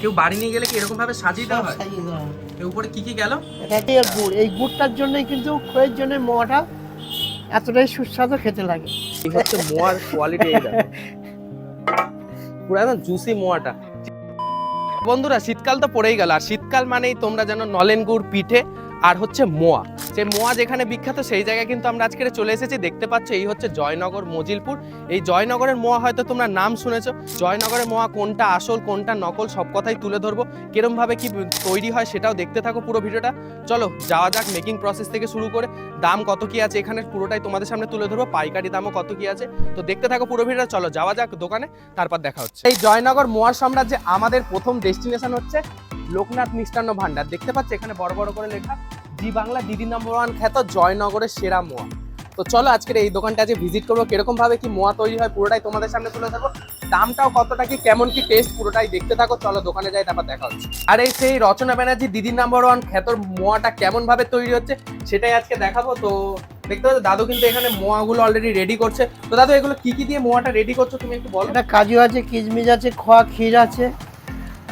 কেউ বাড়ি নিয়ে গেলে কি এরকম ভাবে সাজিয়ে দেওয়া হয়? সাজিয়ে দেওয়া হয়। এর উপরে কি কি গেল? এটাতে গুড়, এই গুড়টার জন্যই কিন্তু খইয়ের জন্য মোয়াটা এতটাই সুস্বাদু খেতে লাগে। এই হচ্ছে মোয়ার কোয়ালিটি, এই দেখো পুরো একদম জুসি মোয়াটা। বন্ধুরা শীতকাল তো পড়েই গেল, আর শীতকাল মানেই তোমরা জানো নলেন গুড়, পিঠে আর হচ্ছে মোয়া। যে মোয়া যেখানে বিখ্যাত সেই জায়গায় কিন্তু আমরা আজকে চলে এসেছি। দেখতে পাচ্ছ এই হচ্ছে জয়নগর মজিলপুর। এই জয়নগরের মোয়া হয়তো তোমরা নাম শুনেছো। জয়নগরের মোয়া কোনটা আসল কোনটা নকল সব কথাই তুলে ধরবো। কিরম ভাবে কি তৈরি হয় সেটাও দেখতে থাকো পুরো ভিডিওটা। চলো যাওয়া যাক মেকিং প্রসেস থেকে শুরু করে দাম কত কি আছে এখানে পুরোটাই তোমাদের সামনে তুলে ধরবো, পাইকারি দামও কত কি আছে। তো দেখতে থাকো পুরো ভিডিওটা। চলো যাওয়া যাক দোকানে, তারপর দেখা হচ্ছে। এই জয়নগর মোয়ার সাম্রাজ্যে আমাদের প্রথম ডেস্টিনেশন হচ্ছে লোকনাথ মিষ্টান্ন ভান্ডার। দেখতে পাচ্ছ এখানে বড় বড় করে লেখা জি বাংলা দিদি নম্বর 1 খ্যাত জয়নগরের সেরা মোয়া। তো চলো আজকের এই দোকানটা আজকে ভিজিট করবো, কিরকম ভাবে কি মোয়া তৈরি হয় পুরোটাই তোমাদের সামনে তুলে ধরবো। দামটাও কতটা কি কেমন কি টেস্ট পুরোটাই দেখতে থাকো। চলো দোকানে যাই, তারপর দেখা হচ্ছে। আর এই সেই রচনা ব্যানার্জি দিদি নম্বর 1 খ্যাতর মোয়াটা কেমন ভাবে তৈরি হচ্ছে সেটাই আজকে দেখাবো। তো দেখতে পাচ্ছ দাদু কিন্তু এখানে মোয়াগুলো অলরেডি রেডি করছে। তো দাদু এগুলো কি কি দিয়ে মোয়াটা রেডি করছো তুমি একটু বলো। এটা কাজু আছে, কিশমিশ আছে, খোয়া ক্ষীর আছে,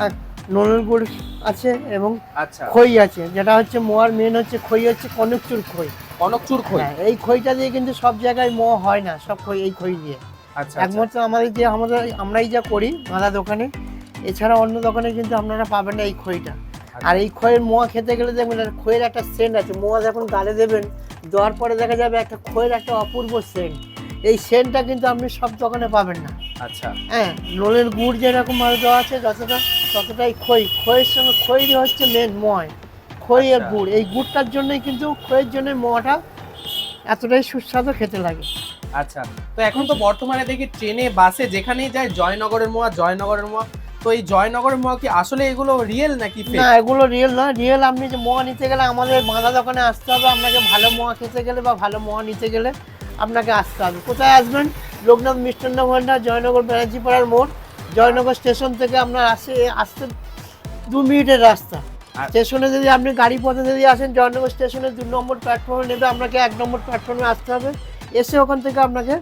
আর নলেন গুড় আছে এবং আচ্ছা খই আছে। যেটা হচ্ছে মোয়ার মেন হচ্ছে খই, হচ্ছে কনকচুর খই। কনকচুর খই। হ্যাঁ, এই খইটা দিয়ে কিন্তু সব জায়গায় মোয়া হয় না, সব খই এই খই দিয়ে। আচ্ছা একমাত্র আমরাই যা করি মালা দোকানে, এছাড়া অন্য দোকানে কিন্তু আপনারা পাবেন না এই খইটা। আর এই খইয়ের মোয়া খেতে গেলে দেখবেন আর খইয়ের একটা সেন্ট আছে। মোয়া যখন গালে দেবেন, দেওয়ার পরে দেখা যাবে একটা খইয়ের একটা অপূর্ব সেন্ট। এই সেন্টটা কিন্তু আপনি সব দোকানে পাবেন না। আচ্ছা হ্যাঁ, নলের গুড় যেরকম ভাবে দেওয়া আছে ততটাই খইয়ের সঙ্গে খই হচ্ছে মেন ময়। খই আর গুড়, এই গুড়টার জন্যই কিন্তু খইয়ের জন্য মোয়াটা এতটাই সুস্বাদু খেতে লাগে। আচ্ছা, তো এখন তো বর্তমানে দেখি ট্রেনে বাসে যেখানেই যায় জয়নগরের মোয়া জয়নগরের মোয়া। তো এই জয়নগরের মোয়া কি আসলে এগুলো রিয়েল নাকি ফেক? না, এগুলো রিয়েল না। রিয়েল আপনি যে মোয়া নিতে গেলে আমাদের বাঁধা দোকানে আসতে হবে। আপনাকে ভালো মোয়া খেতে গেলে বা ভালো মোয়া নিতে গেলে আপনাকে আসতে হবে। কোথায় আসবেন? লোকনাথ মিষ্টান্ন ভান্ডার, জয়নগর ব্যানার্জি পাড়ার মোড়। জয়নগর স্টেশন থেকে আপনার আসতে 2 মিনিটের রাস্তা। স্টেশনে যদি আপনি গাড়ি পথে যদি আসেন, জয়নগর স্টেশনে 2 নম্বর প্ল্যাটফর্মে নেবে, আপনাকে 1 নম্বর প্ল্যাটফর্মে আসতে হবে। এসে ওখান থেকে আপনাকে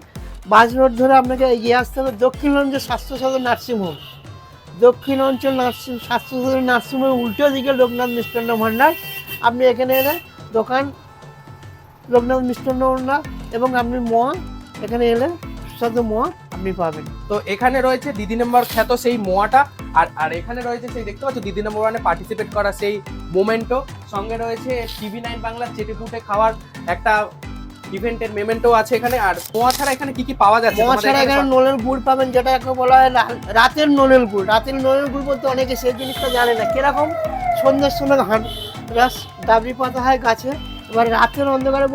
বাস রোড ধরে আপনাকে এগিয়ে আসতে হবে দক্ষিণগঞ্জ স্বাস্থ্য সদর নার্সিংহোম। দক্ষিণ অঞ্চল স্বাস্থ্য সদর নার্সিংহোমের উল্টো দিকে লোকনাথ মিষ্টান্ন ভান্ডার। আপনি এখানে এলে দোকান লোকনাথ মিষ্টান্ন ভান্ডার, এবং আপনি মোয়া এখানে এলে সুস্বাদু মোয়া আপনি পাবেন। তো এখানে রয়েছে দিদি নম্বর খ্যাত সেই মোয়াটা, আর এখানে রয়েছে সেই দেখতে পাচ্ছ দিদি নম্বর 1-এ পার্টিসিপেট করা সেই মোমেন্টো। সঙ্গে রয়েছে TV9 বাংলা চেটেপুটে খাওয়ার একটা ইভেন্টের মেমেন্টো আছে এখানে। আর মোয়া ছাড়া এখানে কি কি পাওয়া যাচ্ছে? মোয়া ছাড়া এখানে নলের গুড় পাবেন, যেটাকে বলা হয় রাতের নলের গুড়। রাতের নলের গুড় বলতে অনেকে সেই জিনিসটা জানে না। কিরকম? সন্ধ্যের সময় রস ডাবরি পাতা হয় গাছে, এবার রাতের অন্ধকারে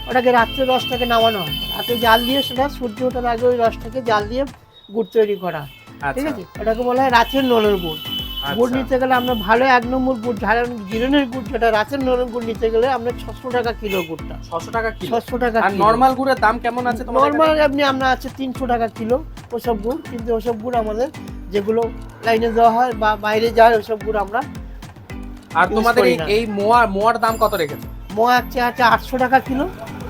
ওটাকে রাত্রের রসটাকে নামানো হয়, রাতে জাল দিয়ে সেটা সূর্য ওঠার আগে ওই রসটাকে জাল দিয়ে গুড় তৈরি করা হয়। ঠিক আছে, ওটাকে বলা হয় রাতের নলের গুড়। গুড় নিতে গেলে আমরা ভালো 1 নম্বর গুড়, গিরনের গুড়, যেটা রাতের নলের গুড় নিতে গেলে আপনার 600 টাকা কিলো গুড়টা। 600 টাকা কিলো? 600 টাকা। আর নরমাল গুড়ের দাম কেমন আছে তোমাদের? নরমাল আমরা আছে 300 টাকা কিলো ওসব গুড়। কিন্তু ওসব গুড় আমাদের যেগুলো লাইনে দেওয়া হয় বা বাইরে যায় ওসব গুড় আমরা। আর তোমাদের এই মোয়ার দাম কত রেখেছো? মোয়া আছে 800 টাকা কিলো,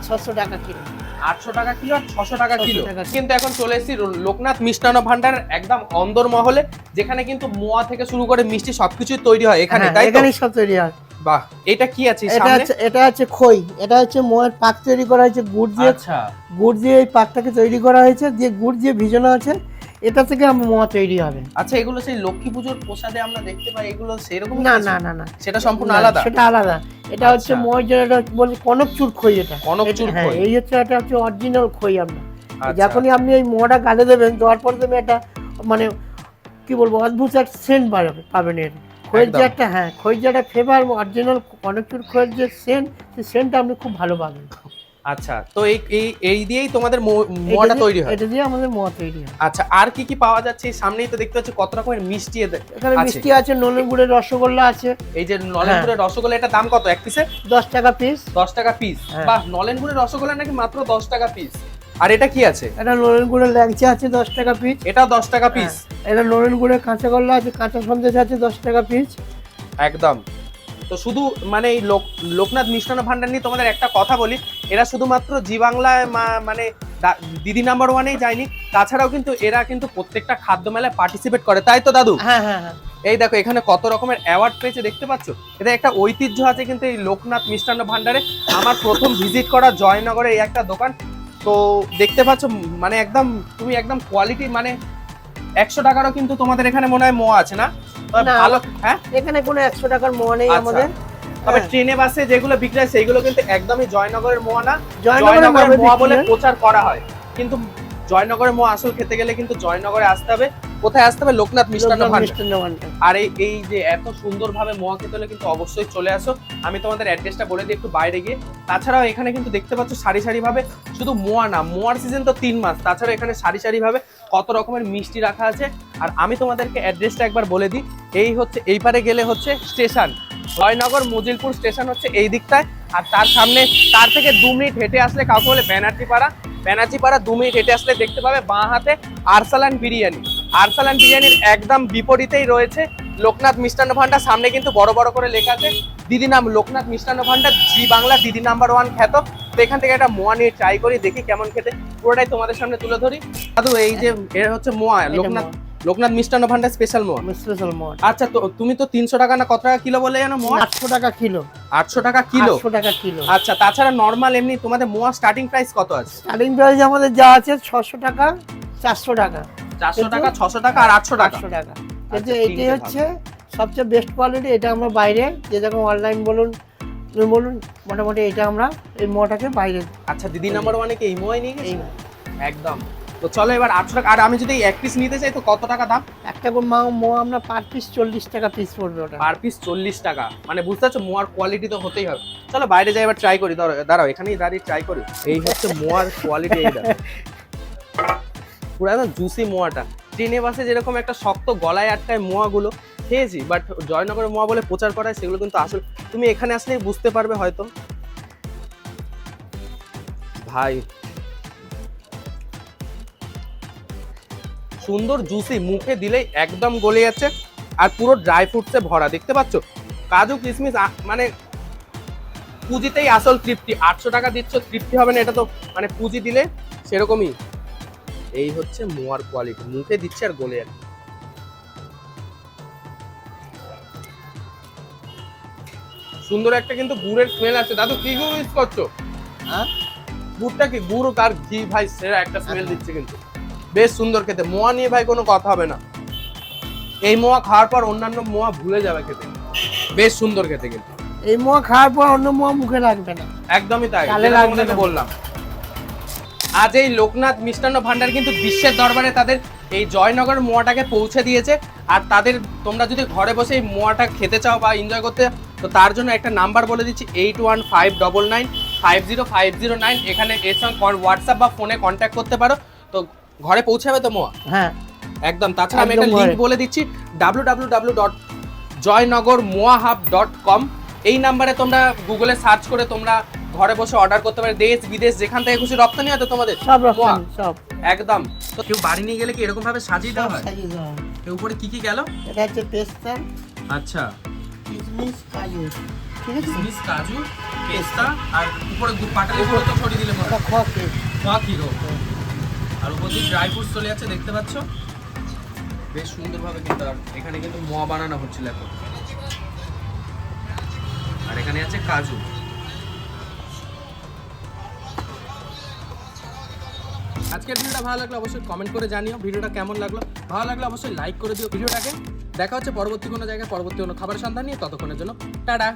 600 টাকা কিলো। 800 টাকা কিলো আর 600 টাকা কিলো। কিন্তু এখন চলে এসেছি লোকনাথ মিষ্টান্ন ভান্ডার একদম অন্দর মহলে, যেখানে কিন্তু মোয়া থেকে শুরু করে মিষ্টি সবকিছুই তৈরি হয় এখানে, তাই তো? এখানেই সব তৈরি হয়। বাহ, এটা কি আছে সামনে? এটা হচ্ছে খই। এটা হচ্ছে মোয়ার পাক তৈরি করা হয়েছে গুড় দিয়ে। আচ্ছা, গুড় দিয়ে এই পাকটাকে তৈরি করা হয়েছে, দিয়ে গুড় দিয়ে ভিজানো আছে। এটা থেকে আমার মোয়া তৈরি হবে। আচ্ছা, এগুলো সেই লক্ষ্মী পুজোর প্রসাদে আমরা দেখতে পাই, এগুলো সেরকম? না না না না, সেটা সম্পূর্ণ আলাদা। সেটা আলাদা। এটা হচ্ছে মোয়ার জন্য, এটা বলে কনকচুর খই। এটা কনকচুর খই। এই হচ্ছে এটা হচ্ছে অরিজিনাল খই। আমরা যখনই আপনি এই মোয়াটা গালে দেবেন, দেওয়ার পর দেবেন একটা মানে কি বলবো অদ্ভুত একটা সেন্ট পাবেন। এর খইয়ের যে একটা খইয়ের যে একটা ফ্লেভার, অরিজিনাল কনকচুর খইয়ের যে সেন্ট, সেই সেন্টটা আপনি খুব ভালো পাবেন। আচ্ছা, তো এই দিয়েই তোমাদের মোয়াটা তৈরি হয়? এটা দিয়ে আমাদের মোয়া তৈরি হয়। আচ্ছা, আর কি কি পাওয়া যাচ্ছে? সামনেই তো দেখতে পাচ্ছি কত রকমের মিষ্টি এখানে মিষ্টি আছে, নলেন গুড়ের রসগোল্লা আছে। এই যে নলেন গুড়ের রসগোল্লা, এটা দাম কত এক পিসে? 10 টাকা পিস। 10 টাকা পিস? বাহ, নলেন গুড়ের রসগোল্লা নাকি মাত্র 10 টাকা পিস। আর এটা কি আছে? এটা নলেন গুড়ের ল্যাংচা আছে 10 টাকা পিস। এটাও 10 টাকা পিস? এটা নলেন গুড়ের কাঁচাগোল্লা আছে, কাঁচা সন্দেশ আছে 10 টাকা পিস। একদম। তো শুধু মানে এই লোকনাথ মিষ্টান্ন ভান্ডার নিয়ে তোমাদের একটা কথা বলি, এরা শুধুমাত্র জি বাংলায় মানে দিদি নাম্বার 1-এই যায়নি, তাছাড়াও কিন্তু এরা কিন্তু প্রত্যেকটা খাদ্য মেলায় পার্টিসিপেট করে, তাই তো দাদু? হ্যাঁ হ্যাঁ হ্যাঁ। এই দেখো এখানে কত রকমের অ্যাওয়ার্ড পেয়েছে দেখতে পাচ্ছ। এটা একটা ঐতিহ্য আছে কিন্তু এই লোকনাথ মিষ্টান্ন ভান্ডারে। আমার প্রথম ভিজিট করা জয়নগরে এই একটা দোকান, তো দেখতে পাচ্ছ মানে একদম তুমি একদম কোয়ালিটি মানে 100 টাকারও কিন্তু তোমাদের এখানে মনে হয় মোয়া আছে না? তবে না, ভালো। হ্যাঁ, এখানে কোনো 100 টাকার মোয়া নেই আচ্ছা। আমাদের। তবে হ্যাঁ। ট্রেনে বাসে যেগুলো বিক্রি হয় সেইগুলো কিন্তু একদমই জয়নগরের মোয়া না, জয়নগরের জয়নগরের নামে মোয়া বিক্রি বলে হয়। প্রচার করা হয়। কিন্তু জয়নগরের মোয়া আসল খেতে গেলে কিন্তু জয়নগরে আসতে হবে। কোথায় আসতে হবে? লোকনাথ মিষ্টান্ন লোকনাথ ভান্ডার। মিষ্টান্ন ভান্ডার। আর এই যে এত সুন্দরভাবে মোয়া খেতে হলে কিন্তু অবশ্যই চলে আসো। আমি তোমাদের অ্যাড্রেসটা বলে দিই একটু বাইরে গিয়ে। তাছাড়াও এখানে কিন্তু দেখতে পাচ্ছ সারি সারি ভাবে, শুধু মোয়া না, মোয়ার সিজন তো 3 মাস, তাছাড়া এখানে সারি সারি ভাবে কত রকমের মিষ্টি রাখা আছে। আর আমি তোমাদেরকে অ্যাড্রেসটা একবার বলে দিই। এই হচ্ছে, এই পারে গেলে হচ্ছে স্টেশন, জয়নগর মজিলপুর স্টেশন হচ্ছে এই দিকটায়। আর তার সামনে, তার থেকে 2 মিনিট হেঁটে আসলে কাউকে বলে ব্যানার্জিপাড়া 2 মিনিট হেঁটে আসলে দেখতে পাবে বাঁ হাতে আরসালান বিরিয়ানি। আরসালান বিরিয়ানির একদম বিপরীতেই রয়েছে লোকনাথ মিষ্টান্ন ভান্ডার। সামনে কিন্তু বড় বড় করে লেখা আছে দিদি নাম লোকনাথ মিষ্টান্ন ভান্ডার, জি বাংলা দিদি নাম্বার 1 খ্যাত। তো এখান থেকে একটা মোয়া নিয়ে ট্রাই করি, দেখি কেমন খেতে, পুরোটাই তোমাদের সামনে তুলে ধরি। দাদু এই যে এর হচ্ছে মোয়া, লোকনাথ মিষ্টান্ন ভান্ডার স্পেশাল মোয়া। স্পেশাল মোয়া। আচ্ছা, তো তুমি তো 300 টাকা না কত টাকা কিলো বলে জানো মোয়া? 800 টাকা কিলো। 800 টাকা কিলো? 800 টাকা কিলো। আচ্ছা, তাছাড়া নরমাল এমনি তোমাদের মোয়া স্টার্টিং প্রাইস কত আছে? স্টার্টিং প্রাইস আমাদের যা আছে 600 টাকা, 400 টাকা, 400 টাকা, 600 টাকা আর 800 টাকা। 800 টাকা। কিন্তু আচ্ছা, এইটাই তিনটে হচ্ছে সবচেয়ে বেস্ট কোয়ালিটি। এটা আমরা বাইরে যে যখন অনলাইন বলুন তুমি বলুন, মোটামুটি এটা আমরা এই মোয়াটাকে বাইরে আচ্ছা, দিদি নাম্বার 1 কি এই মোয়াই নিয়ে গেছে? এই একদম। তো চলো এবার 800 টাকা। আর আমি যদি এক পিস নিতে চাই তো কত টাকা দাম? একটা করে মোয়া আমরা পার পিস 40 টাকা পিস পড়বে ওটা। পার পিস 40 টাকা, মানে বুঝতে পারছো মোয়ার কোয়ালিটি তো হতেই হবে। চলো বাইরে যাই এবার ট্রাই করি, দাঁড়াও এখানেই দাঁড়িয়ে ট্রাই করি। এই হচ্ছে মোয়ার কোয়ালিটি, এইটা পুরো একদম জুসি মোয়াটা। ট্রেনে বাসে যেরকম একটা শক্ত গলায় আটকায় মোয়াগুলো খেয়েছি, বাট জয়নগরের মোয়া বলে প্রচার করা হয়, সেগুলো কিন্তু আসল তুমি এখানে আসলেই বুঝতে পারবে হয়তো। ভাই সুন্দর জুসি, মুখে দিলেই একদম গলে যাচ্ছে। আর পুরো ড্রাই ফ্রুটসে ভরা, দেখতে পাচ্ছ কাজু কিশমিশ, মানে পুঁজিতেই আসল তৃপ্তি। 800 টাকা দিচ্ছ, তৃপ্তি হবে না এটা তো, মানে পুঁজি দিলে সেরকমই। এই হচ্ছে মোয়ার কোয়ালিটি, মুখে দিচ্ছে আর গলে যাচ্ছে। সুন্দর একটা কিন্তু গুড়ের স্মেল আছে। দাদু কি গুড় ইউজ করছো? হ্যাঁ, গুড়টা কি? গুড় আর ঘি ভাই সেরা একটা স্মেল দিচ্ছে কিন্তু, বেশ সুন্দর খেতে। মোয়া নিয়ে ভাই কোনো কথা হবে না, এই মোয়া খাওয়ার পর অন্যান্য মোয়া ভুলে যাবে খেতে, বেশ সুন্দর খেতে কিন্তু। এই মোয়া খাওয়ার পর অন্য মোয়া মুখে লাগবে না, একদমই তাই, গালে যেটা লাগবে তোমাদেরকে না। বললাম। আজ এই লোকনাথ মিষ্টান্ন ভান্ডার কিন্তু বিশ্বের দরবারে তাদের এই জয়নগর মোয়াটাকে পৌঁছে দিয়েছে। আর তাদের, তোমরা যদি ঘরে বসে এই মোয়াটা খেতে চাও বা এনজয় করতে, তো তার জন্য একটা নাম্বার বলে দিচ্ছি 815999505009। এখানে এর সঙ্গে হোয়াটসঅ্যাপ বা ফোনে কন্ট্যাক্ট করতে পারো, তো ঘরে পৌঁছাবে তো মোয়া? হ্যাঁ একদম। তাছাড়া আমি একটা একদম লিংক ঘরে। বলে দিচ্ছি www.joynagormoahub.com। এই নাম্বারে তোমরা গুগলে সার্চ করে তোমরা ঘরে বসে অর্ডার করতে পারো। দেশ বিদেশ যেখান থেকে খুশি রপ্তানি হয় তো তোমাদের সব মোয়া? রকম সব একদম। তো কেউ বাড়ি নিয়ে গেলে কি এরকম ভাবে সাজিয়ে দেওয়া সব হয়? সাজিয়ে দেওয়া হয়। এর উপরে কি কি গেল? এটা হচ্ছে পেস্তা, আচ্ছা, কিশমিশ, কাজু, ঠিক আছে। কিশমিশ, কাজু, পেস্তা, আর উপরে পাটালি গুঁড়ো তো ছড়িয়ে দিলে এটা খোয়া কেক। হিরো। আর উপর দিয়ে ড্রাই ফ্রুটস চলে যাচ্ছে, দেখতে পাচ্ছ বেশ সুন্দরভাবে কিন্তু। আর এখানে কিন্তু মোয়া বানানো হচ্ছিল এখন। আর এখানে আছে কাজু। আজকের ভিডিওটা ভালো লাগলে অবশ্যই কমেন্ট করে জানিও ভিডিওটা কেমন লাগলো। ভালো লাগলে অবশ্যই লাইক করে দিও ভিডিওটাকে। দেখা হচ্ছে পরবর্তী কোনো জায়গায় পরবর্তী কোনো খাবার সন্ধান নিয়ে, ততক্ষণের জন্য টাটা।